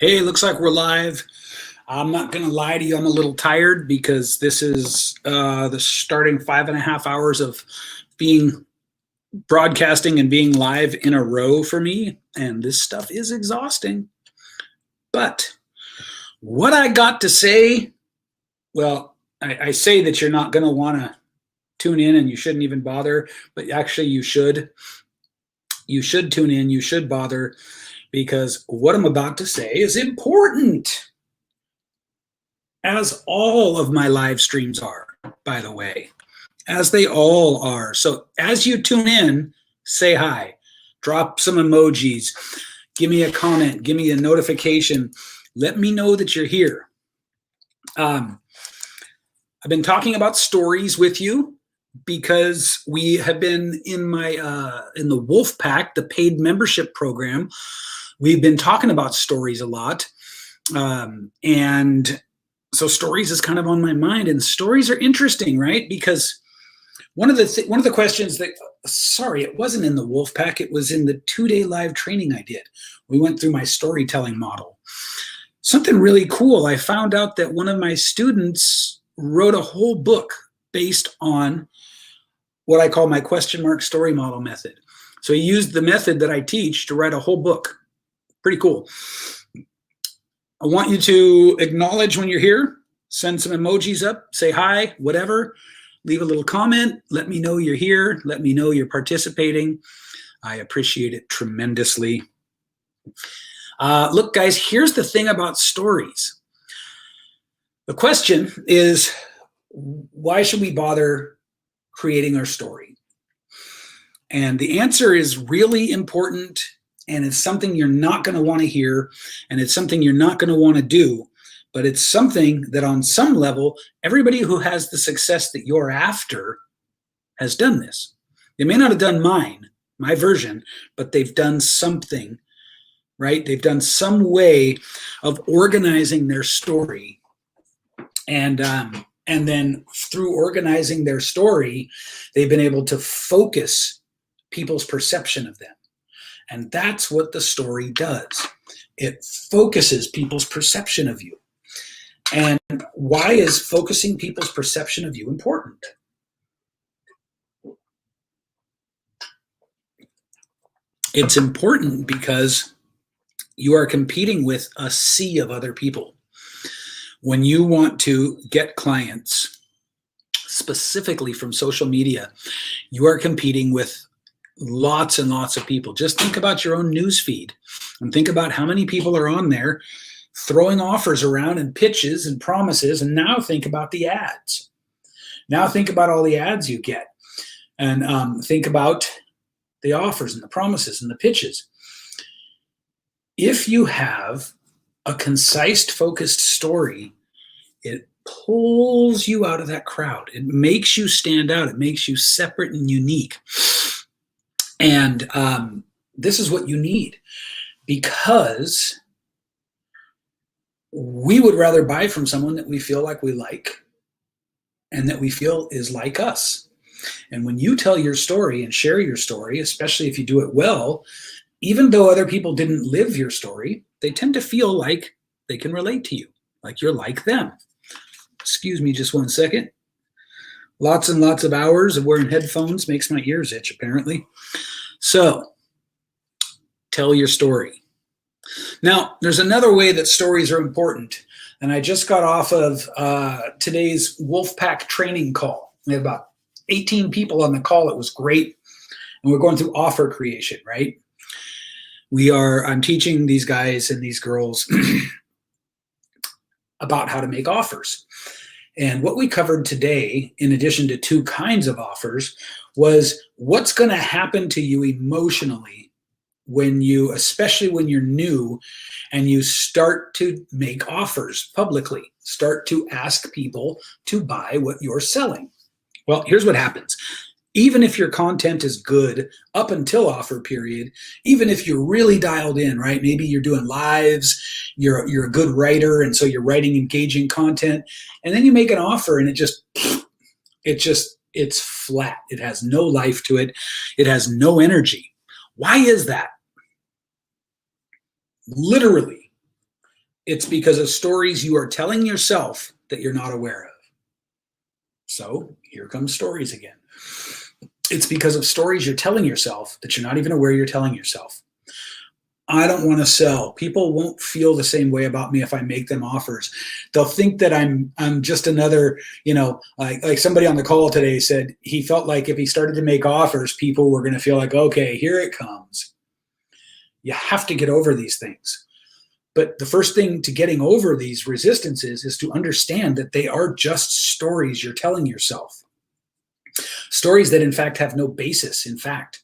Hey, looks like we're live. I'm not going to lie to you. I'm a little tired because this is the starting 5.5 hours of being broadcasting and being live in a row for me. And this stuff is exhausting. But what I got to say, well, I say that you're not going to want to tune in and you shouldn't even bother, but actually you should. You should tune in, you should bother, because what I'm about to say is important. As all of my live streams are, by the way, as they all are. So as you tune in, say hi, drop some emojis, give me a comment, give me a notification, let me know that you're here. I've been talking about stories with you because we have been in the Wolf Pack, the paid membership program. We've been talking about stories a lot, and so stories is kind of on my mind, and stories are interesting, right? Because one of the questions that, sorry, it wasn't in the Wolf Pack, it was in the 2-day live training I did. We went through my storytelling model. Something really cool. I found out that one of my students wrote a whole book based on what I call my question mark story model method. So he used the method that I teach to write a whole book. Pretty cool. I want you to acknowledge when you're here, send some emojis up, say hi, whatever, leave a little comment, let me know you're here, let me know you're participating. I appreciate it tremendously. Look, guys, here's the thing about stories. The question is, why should we bother creating our story? And the answer is really important, and it's something you're not going to want to hear, and it's something you're not going to want to do, but it's something that on some level, everybody who has the success that you're after has done this. They may not have done my version, but they've done something, right? They've done some way of organizing their story, and then through organizing their story, they've been able to focus people's perception of them. And that's what the story does. It focuses people's perception of you. And why is focusing people's perception of you important? It's important because you are competing with a sea of other people. When you want to get clients, specifically from social media, you are competing with lots and lots of people. Just think about your own news feed and think about how many people are on there throwing offers around and pitches and promises. And now think about the ads. Now think about all the ads you get, and think about the offers and the promises and the pitches. If you have a concise, focused story, it pulls you out of that crowd. It makes you stand out. It makes you separate and unique. And this is what you need, because we would rather buy from someone that we feel like we like and that we feel is like us. And when you tell your story and share your story, especially if you do it well, even though other people didn't live your story, they tend to feel like they can relate to you, like you're like them. Excuse me just one second. Lots and lots of hours of wearing headphones makes my ears itch, apparently. So, tell your story. Now, there's another way that stories are important, and I just got off of today's Wolfpack training call. We had about 18 people on the call. It was great, and we're going through offer creation, right? I'm teaching these guys and these girls about how to make offers. And what we covered today, in addition to 2 kinds of offers, was what's going to happen to you emotionally especially when you're new and you start to make offers publicly, start to ask people to buy what you're selling. Well, here's what happens. Even if your content is good up until offer period, even if you're really dialed in, right? Maybe you're doing lives, you're a good writer, and so you're writing engaging content, and then you make an offer and it's flat. It has no life to it. It has no energy. Why is that? Literally, It's because of stories you are telling yourself that you're not aware of. So here comes stories again. It's because of stories you're telling yourself that you're not even aware you're telling yourself. I don't want to sell. People won't feel the same way about me if I make them offers. They'll think that I'm just another, like somebody on the call today said he felt like if he started to make offers, people were going to feel like, okay, here it comes. You have to get over these things. But the first thing to getting over these resistances is to understand that they are just stories you're telling yourself. Stories that in fact have no basis in fact.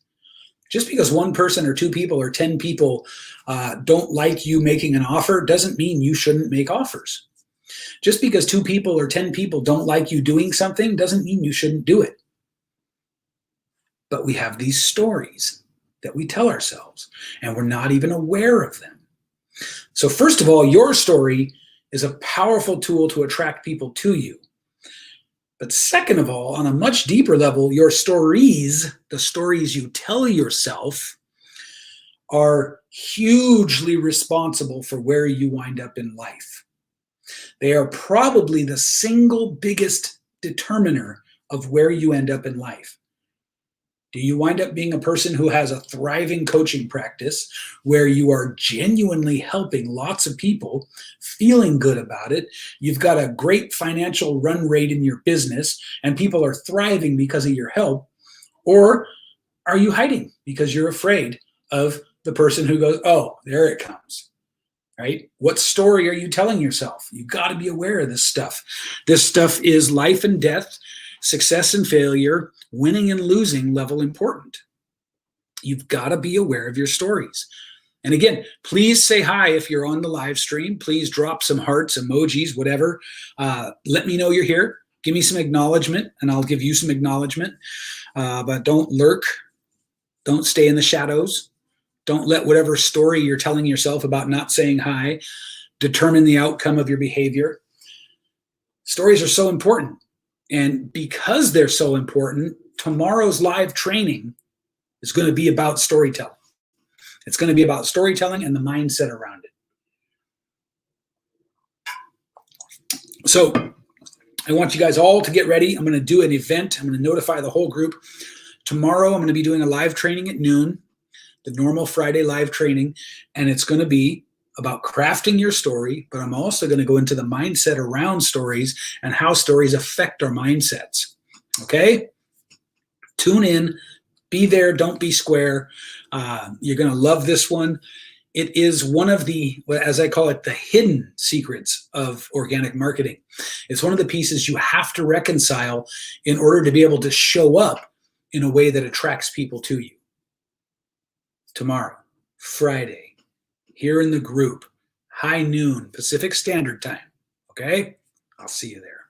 Just because one person or two people or 10 people don't like you making an offer doesn't mean you shouldn't make offers. Just because 2 people or 10 people don't like you doing something doesn't mean you shouldn't do it. But we have these stories that we tell ourselves, and we're not even aware of them. So first of all, your story is a powerful tool to attract people to you. But second of all, on a much deeper level, your stories, the stories you tell yourself, are hugely responsible for where you wind up in life. They are probably the single biggest determiner of where you end up in life. Do you wind up being a person who has a thriving coaching practice where you are genuinely helping lots of people, feeling good about it? You've got a great financial run rate in your business and people are thriving because of your help? Or are you hiding because you're afraid of the person who goes, oh, there it comes, right? What story are you telling yourself? You've got to be aware of this stuff. This stuff is life and death, success and failure, winning and losing level important. You've got to be aware of your stories. And again, please say hi if you're on the live stream. Please drop some hearts, emojis, whatever. Let me know you're here. Give me some acknowledgement, and I'll give you some acknowledgement. But don't lurk. Don't stay in the shadows. Don't let whatever story you're telling yourself about not saying hi determine the outcome of your behavior. Stories are so important. And because they're so important, tomorrow's live training is going to be about storytelling. It's going to be about storytelling and the mindset around it. So I want you guys all to get ready. I'm going to do an event. I'm going to notify the whole group. Tomorrow, I'm going to be doing a live training at noon, the normal Friday live training, and it's going to be about crafting your story, but I'm also going to go into the mindset around stories and how stories affect our mindsets. Okay? Tune in, be there, don't be square. You're going to love this one. It is one of the, as I call it, the hidden secrets of organic marketing. It's one of the pieces you have to reconcile in order to be able to show up in a way that attracts people to you. Tomorrow, Friday, here in the group, high noon, Pacific Standard Time. Okay? I'll see you there.